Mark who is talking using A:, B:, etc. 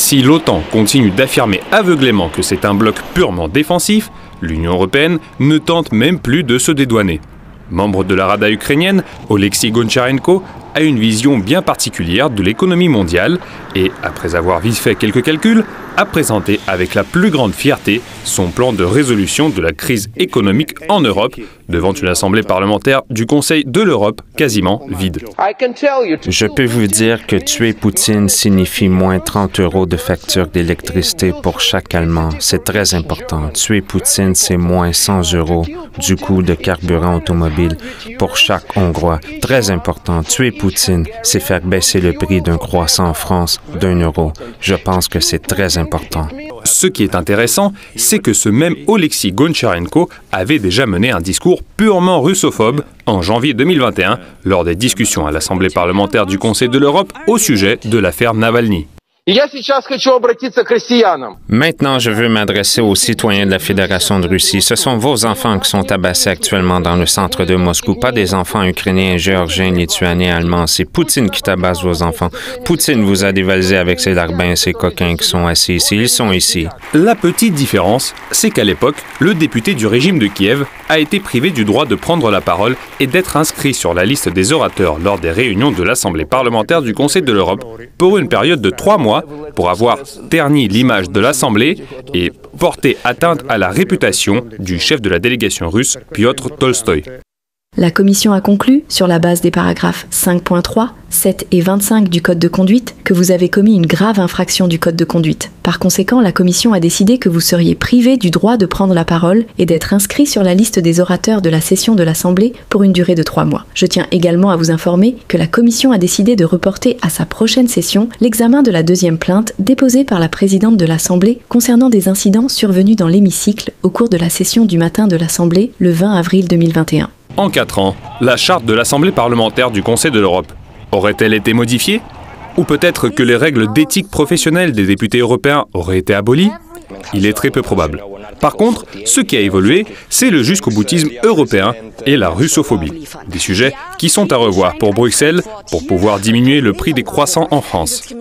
A: Si l'OTAN continue d'affirmer aveuglément que c'est un bloc purement défensif, l'Union européenne ne tente même plus de se dédouaner. Membre de la Rada ukrainienne, Oleksiy Goncharenko a une vision bien particulière de l'économie mondiale et, après avoir vite fait quelques calculs, a présenté avec la plus grande fierté son plan de résolution de la crise économique en Europe devant une assemblée parlementaire du Conseil de l'Europe quasiment vide.
B: Je peux vous dire que tuer Poutine signifie moins 30 € de facture d'électricité pour chaque Allemand. C'est très important. Tuer Poutine, c'est moins 100 € du coût de carburant automobile pour chaque Hongrois. Très important. Tuer Poutine, c'est faire baisser le prix d'un croissant en France d'1 €. Je pense que c'est très important.
A: Ce qui est intéressant, c'est que ce même Oleksiy Goncharenko avait déjà mené un discours purement russophobe en janvier 2021 lors des discussions à l'Assemblée parlementaire du Conseil de l'Europe au sujet de l'affaire Navalny.
B: Maintenant, je veux m'adresser aux citoyens de la Fédération de Russie. Ce sont vos enfants qui sont tabassés actuellement dans le centre de Moscou, pas des enfants ukrainiens, géorgiens, lituaniens, allemands. C'est Poutine qui tabasse vos enfants. Poutine vous a dévalisé avec ses larbins et ses coquins qui sont assis ici. Ils sont ici.
A: La petite différence, c'est qu'à l'époque, le député du régime de Kiev a été privé du droit de prendre la parole et d'être inscrit sur la liste des orateurs lors des réunions de l'Assemblée parlementaire du Conseil de l'Europe pour une période de 3 mois pour avoir terni l'image de l'Assemblée et porté atteinte à la réputation du chef de la délégation russe, Piotr Tolstoï.
C: La Commission a conclu, sur la base des paragraphes 5.3, 7 et 25 du Code de conduite, que vous avez commis une grave infraction du Code de conduite. Par conséquent, la Commission a décidé que vous seriez privé du droit de prendre la parole et d'être inscrit sur la liste des orateurs de la session de l'Assemblée pour une durée de 3 mois. Je tiens également à vous informer que la Commission a décidé de reporter à sa prochaine session l'examen de la deuxième plainte déposée par la présidente de l'Assemblée concernant des incidents survenus dans l'hémicycle au cours de la session du matin de l'Assemblée le 20 avril 2021.
A: En 4 ans, la charte de l'Assemblée parlementaire du Conseil de l'Europe aurait-elle été modifiée? Ou peut-être que les règles d'éthique professionnelle des députés européens auraient été abolies? Il est très peu probable. Par contre, ce qui a évolué, c'est le jusqu'au-boutisme européen et la russophobie. Des sujets qui sont à revoir pour Bruxelles pour pouvoir diminuer le prix des croissants en France.